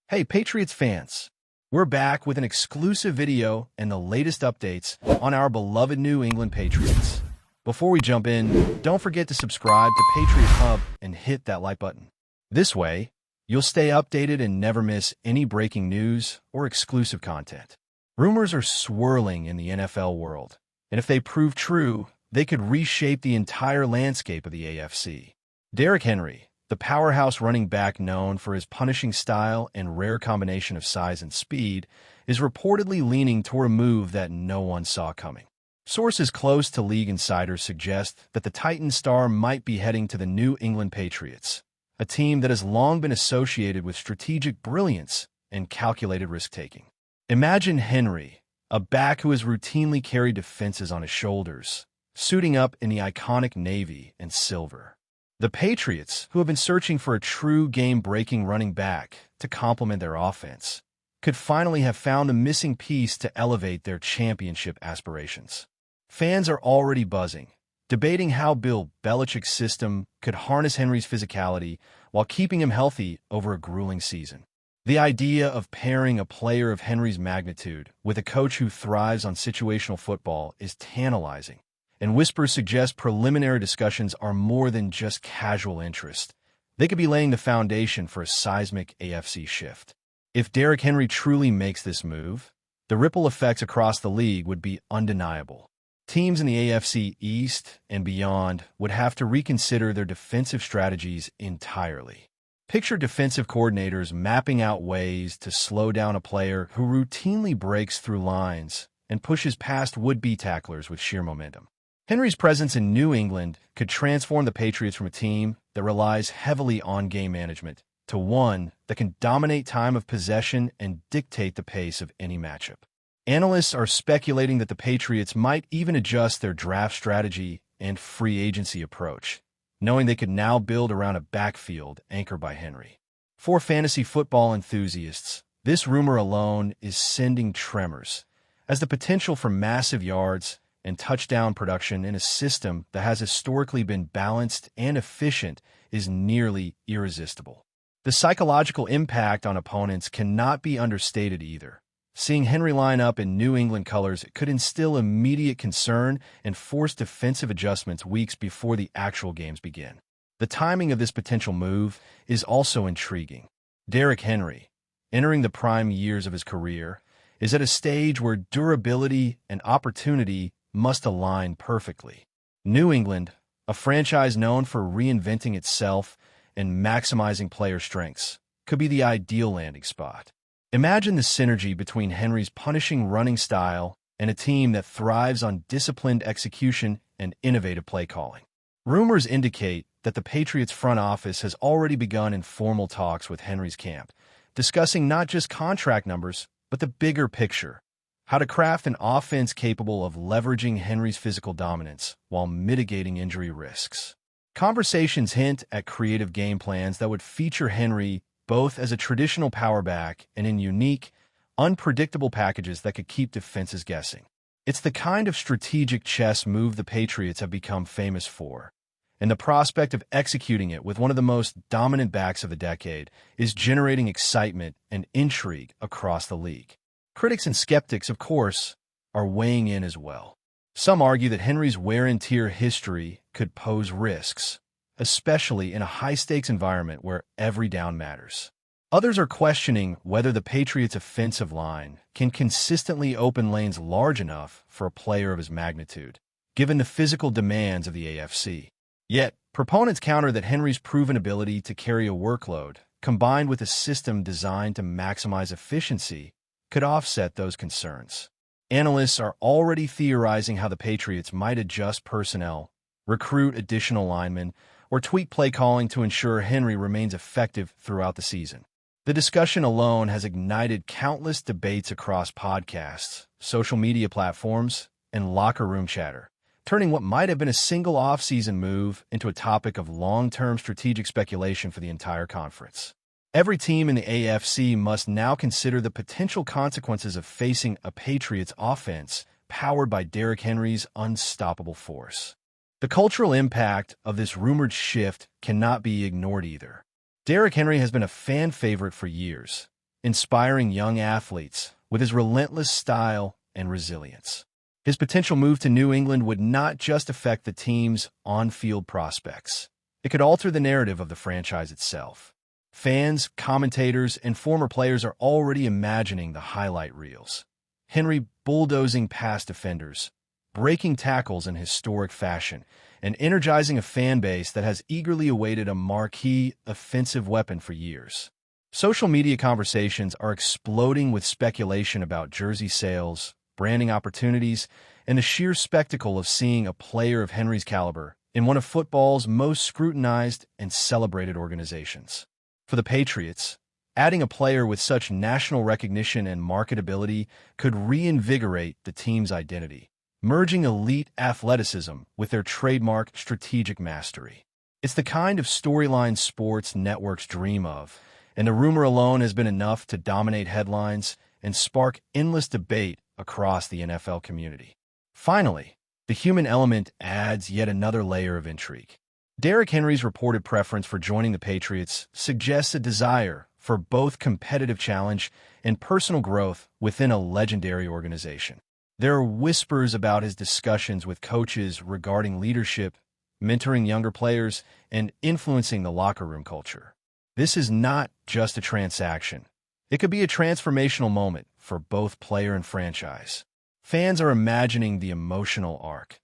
Hey, Patriots fans! We're back with an exclusive video and the latest updates on our beloved New England Patriots. Before we jump in, don't forget to subscribe to Patriots Hub and hit that like button. This way, you'll stay updated and never miss any breaking news or exclusive content. Rumors are swirling in the NFL world, and if they prove true, they could reshape the entire landscape of the AFC. Derrick Henry, the powerhouse running back known for his punishing style and rare combination of size and speed, is reportedly leaning toward a move that no one saw coming. Sources close to league insiders suggest that the Titan star might be heading to the New England Patriots, a team that has long been associated with strategic brilliance and calculated risk-taking. Imagine Henry, a back who has routinely carried defenses on his shoulders, suiting up in the iconic navy and silver. The Patriots, who have been searching for a true game-breaking running back to complement their offense, could finally have found the missing piece to elevate their championship aspirations. Fans are already buzzing, debating how Bill Belichick's system could harness Henry's physicality while keeping him healthy over a grueling season. The idea of pairing a player of Henry's magnitude with a coach who thrives on situational football is tantalizing, and whispers suggest preliminary discussions are more than just casual interest. They could be laying the foundation for a seismic AFC shift. If Derrick Henry truly makes this move, the ripple effects across the league would be undeniable. Teams in the AFC East and beyond would have to reconsider their defensive strategies entirely. Picture defensive coordinators mapping out ways to slow down a player who routinely breaks through lines and pushes past would-be tacklers with sheer momentum. Henry's presence in New England could transform the Patriots from a team that relies heavily on game management to one that can dominate time of possession and dictate the pace of any matchup. Analysts are speculating that the Patriots might even adjust their draft strategy and free agency approach, knowing they could now build around a backfield anchored by Henry. For fantasy football enthusiasts, this rumor alone is sending tremors, as the potential for massive yards and touchdown production in a system that has historically been balanced and efficient is nearly irresistible. The psychological impact on opponents cannot be understated either. Seeing Henry line up in New England colors could instill immediate concern and force defensive adjustments weeks before the actual games begin. The timing of this potential move is also intriguing. Derrick Henry, entering the prime years of his career, is at a stage where durability and opportunity must align perfectly. New England, a franchise known for reinventing itself and maximizing player strengths, could be the ideal landing spot. Imagine the synergy between Henry's punishing running style and a team that thrives on disciplined execution and innovative play calling. Rumors indicate that the Patriots front office has already begun informal talks with Henry's camp, discussing not just contract numbers, but the bigger picture: how to craft an offense capable of leveraging Henry's physical dominance while mitigating injury risks. Conversations hint at creative game plans that would feature Henry both as a traditional power back and in unique, unpredictable packages that could keep defenses guessing. It's the kind of strategic chess move the Patriots have become famous for, and the prospect of executing it with one of the most dominant backs of the decade is generating excitement and intrigue across the league. Critics and skeptics, of course, are weighing in as well. Some argue that Henry's wear-and-tear history could pose risks, especially in a high-stakes environment where every down matters. Others are questioning whether the Patriots' offensive line can consistently open lanes large enough for a player of his magnitude, given the physical demands of the AFC. Yet, proponents counter that Henry's proven ability to carry a workload, combined with a system designed to maximize efficiency, could offset those concerns. Analysts are already theorizing how the Patriots might adjust personnel, recruit additional linemen, or tweak play calling to ensure Henry remains effective throughout the season. The discussion alone has ignited countless debates across podcasts, social media platforms, and locker room chatter, turning what might have been a single off-season move into a topic of long-term strategic speculation for the entire conference. Every team in the AFC must now consider the potential consequences of facing a Patriots offense powered by Derrick Henry's unstoppable force. The cultural impact of this rumored shift cannot be ignored either. Derrick Henry has been a fan favorite for years, inspiring young athletes with his relentless style and resilience. His potential move to New England would not just affect the team's on-field prospects. It could alter the narrative of the franchise itself. Fans, commentators, and former players are already imagining the highlight reels. Henry bulldozing past defenders, breaking tackles in historic fashion, and energizing a fan base that has eagerly awaited a marquee offensive weapon for years. Social media conversations are exploding with speculation about jersey sales, branding opportunities, and the sheer spectacle of seeing a player of Henry's caliber in one of football's most scrutinized and celebrated organizations. For the Patriots, adding a player with such national recognition and marketability could reinvigorate the team's identity, merging elite athleticism with their trademark strategic mastery. It's the kind of storyline sports networks dream of, and the rumor alone has been enough to dominate headlines and spark endless debate across the NFL community. Finally, the human element adds yet another layer of intrigue. DERRICK Henry's reported preference for joining the Patriots suggests a desire for both competitive challenge and personal growth within a legendary organization. There are whispers about his discussions with coaches regarding leadership, mentoring younger players, and influencing the locker room culture. This is not just a transaction. It could be a transformational moment for both player and franchise. Fans are imagining the emotional arc.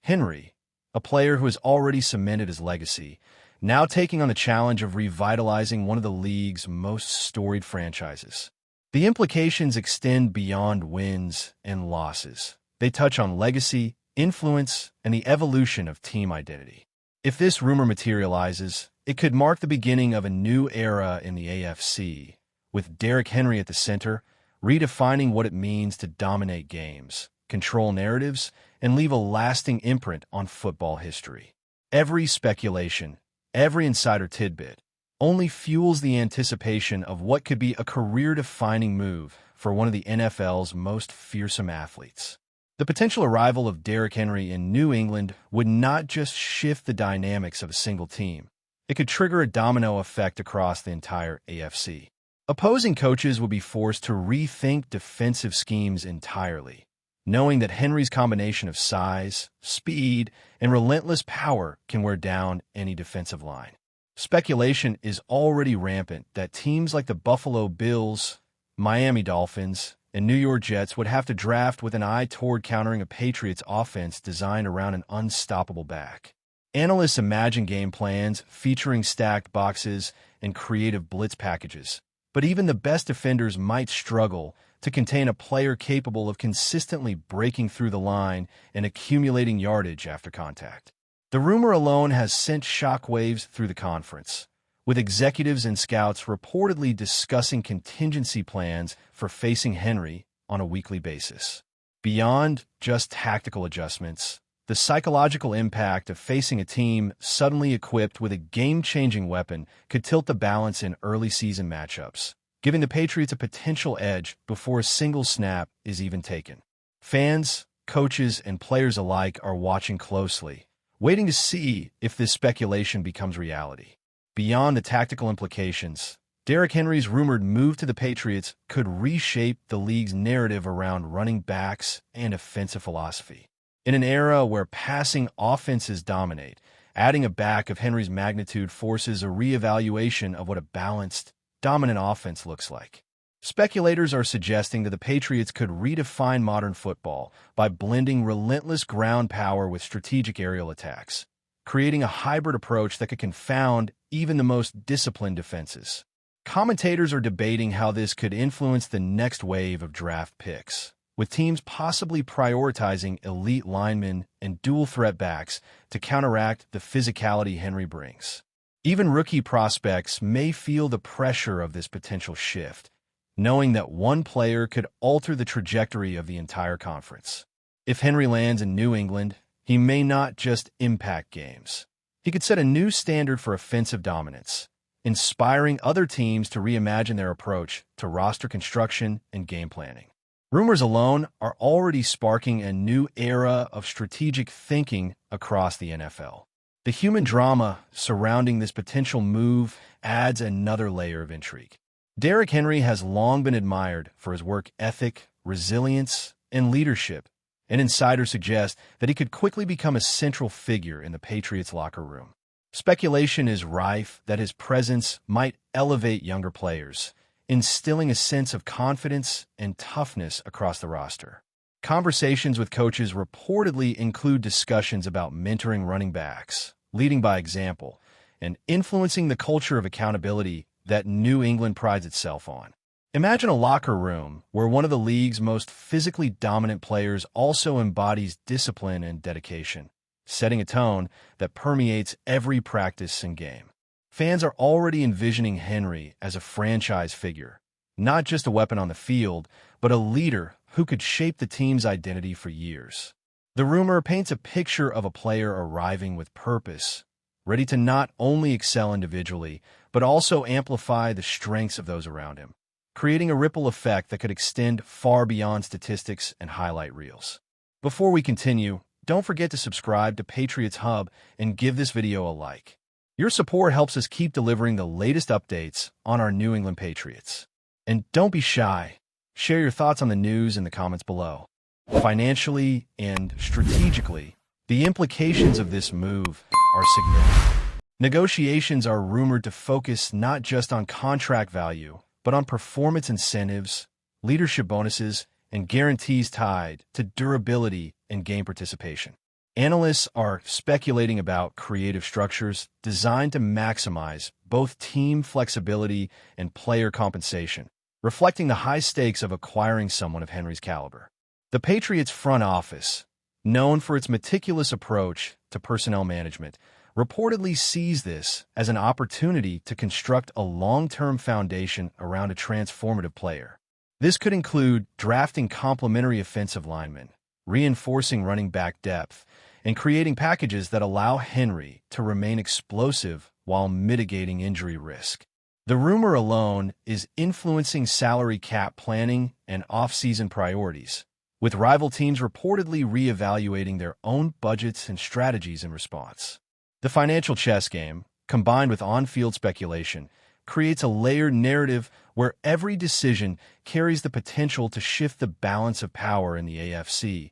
Henry, a player who has already cemented his legacy, now taking on the challenge of revitalizing one of the league's most storied franchises. The implications extend beyond wins and losses. They touch on legacy, influence, and the evolution of team identity. If this rumor materializes, it could mark the beginning of a new era in the AFC, with DERRICK Henry at the center, redefining what it means to dominate games, control narratives, and leave a lasting imprint on football history. Every speculation, every insider tidbit, only fuels the anticipation of what could be a career-defining move for one of the NFL's most fearsome athletes. The potential arrival of DERRICK Henry in New England would not just shift the dynamics of a single team. It could trigger a domino effect across the entire AFC. Opposing coaches would be forced to rethink defensive schemes entirely, knowing that Henry's combination of size, speed, and relentless power can wear down any defensive line. Speculation is already rampant that teams like the Buffalo Bills, Miami Dolphins, and New York Jets would have to draft with an eye toward countering a Patriots offense designed around an unstoppable back. Analysts imagine game plans featuring stacked boxes and creative blitz packages, but even the best defenders might struggle to contain a player capable of consistently breaking through the line and accumulating yardage after contact. The rumor alone has sent shockwaves through the conference, with executives and scouts reportedly discussing contingency plans for facing Henry on a weekly basis. Beyond just tactical adjustments, the psychological impact of facing a team suddenly equipped with a game-changing weapon could tilt the balance in early season matchups, giving the Patriots a potential edge before a single snap is even taken. Fans, coaches, and players alike are watching closely, waiting to see if this speculation becomes reality. Beyond the tactical implications, DERRICK Henry's rumored move to the Patriots could reshape the league's narrative around running backs and offensive philosophy. In an era where passing offenses dominate, adding a back of Henry's magnitude forces a reevaluation of what a balanced, dominant offense looks like. Speculators are suggesting that the Patriots could redefine modern football by blending relentless ground power with strategic aerial attacks, creating a hybrid approach that could confound even the most disciplined defenses. Commentators are debating how this could influence the next wave of draft picks, with teams possibly prioritizing elite linemen and dual-threat backs to counteract the physicality Henry brings. Even rookie prospects may feel the pressure of this potential shift, knowing that one player could alter the trajectory of the entire conference. If Henry lands in New England, he may not just impact games. He could set a new standard for offensive dominance, inspiring other teams to reimagine their approach to roster construction and game planning. Rumors alone are already sparking a new era of strategic thinking across the NFL. The human drama surrounding this potential move adds another layer of intrigue. Derrick Henry has long been admired for his work ethic, resilience, and leadership, and insiders suggest that he could quickly become a central figure in the Patriots locker room. Speculation is rife that his presence might elevate younger players, instilling a sense of confidence and toughness across the roster. Conversations with coaches reportedly include discussions about mentoring running backs, leading by example, and influencing the culture of accountability that New England prides itself on. Imagine a locker room where one of the league's most physically dominant players also embodies discipline and dedication, setting a tone that permeates every practice and game. Fans are already envisioning Henry as a franchise figure, not just a weapon on the field, but a leader who could shape the team's identity for years. The rumor paints a picture of a player arriving with purpose, ready to not only excel individually, but also amplify the strengths of those around him, creating a ripple effect that could extend far beyond statistics and highlight reels. Before we continue, don't forget to subscribe to Patriots Hub and give this video a like. Your support helps us keep delivering the latest updates on our New England Patriots. And don't be shy. Share your thoughts on the news in the comments below. Financially and strategically, the implications of this move are significant. Negotiations are rumored to focus not just on contract value, but on performance incentives, leadership bonuses, and guarantees tied to durability and game participation. Analysts are speculating about creative structures designed to maximize both team flexibility and player compensation, reflecting the high stakes of acquiring someone of Henry's caliber. The Patriots front office, known for its meticulous approach to personnel management, reportedly sees this as an opportunity to construct a long-term foundation around a transformative player. This could include drafting complementary offensive linemen, reinforcing running back depth, and creating packages that allow Henry to remain explosive while mitigating injury risk. The rumor alone is influencing salary cap planning and off-season priorities, with rival teams reportedly reevaluating their own budgets and strategies in response. The financial chess game, combined with on-field speculation, creates a layered narrative where every decision carries the potential to shift the balance of power in the AFC,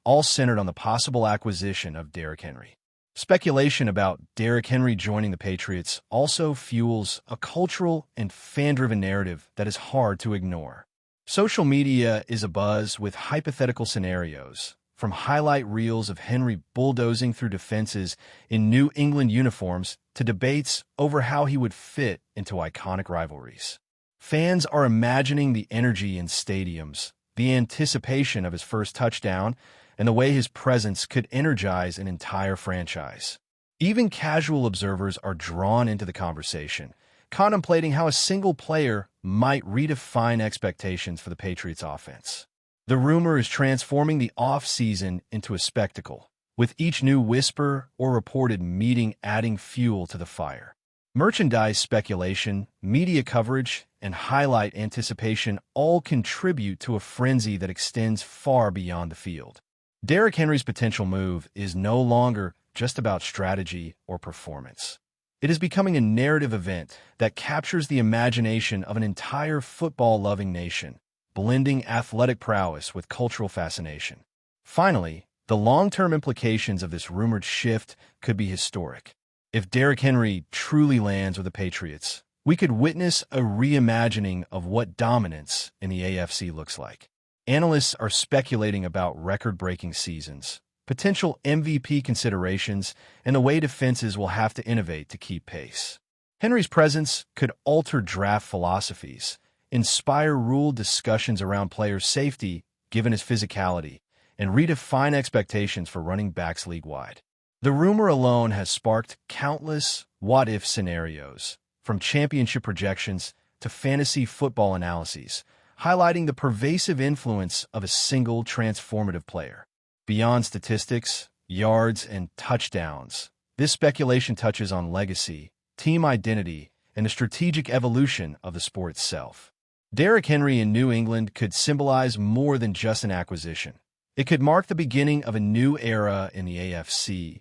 all centered on the possible acquisition of Derrick Henry. Speculation about Derrick Henry joining the Patriots also fuels a cultural and fan-driven narrative that is hard to ignore. Social media is abuzz with hypothetical scenarios, from highlight reels of Henry bulldozing through defenses in New England uniforms to debates over how he would fit into iconic rivalries. Fans are imagining the energy in stadiums, the anticipation of his first touchdown, and the way his presence could energize an entire franchise. Even casual observers are drawn into the conversation, contemplating how a single player might redefine expectations for the Patriots offense. The rumor is transforming the off-season into a spectacle, with each new whisper or reported meeting adding fuel to the fire. Merchandise speculation, media coverage, and highlight anticipation all contribute to a frenzy that extends far beyond the field. Derrick Henry's potential move is no longer just about strategy or performance. It is becoming a narrative event that captures the imagination of an entire football-loving nation, blending athletic prowess with cultural fascination. Finally, the long-term implications of this rumored shift could be historic. If Derrick Henry truly lands with the Patriots, we could witness a reimagining of what dominance in the AFC looks like. Analysts are speculating about record-breaking seasons, potential MVP considerations, and the way defenses will have to innovate to keep pace. Henry's presence could alter draft philosophies, inspire rule discussions around player safety given his physicality, and redefine expectations for running backs league-wide. The rumor alone has sparked countless what-if scenarios, from championship projections to fantasy football analyses, highlighting the pervasive influence of a single transformative player. Beyond statistics, yards, and touchdowns, this speculation touches on legacy, team identity, and the strategic evolution of the sport itself. Derrick Henry in New England could symbolize more than just an acquisition. It could mark the beginning of a new era in the AFC,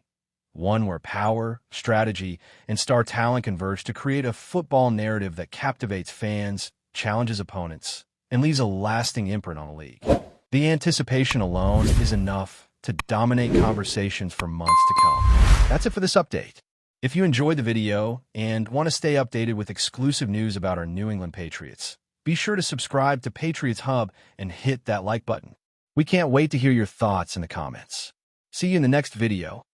one where power, strategy, and star talent converge to create a football narrative that captivates fans, challenges opponents, and leaves a lasting imprint on the league. The anticipation alone is enough to dominate conversations for months to come. That's it for this update. If you enjoyed the video and want to stay updated with exclusive news about our New England Patriots, be sure to subscribe to Patriots Hub and hit that like button. We can't wait to hear your thoughts in the comments. See you in the next video.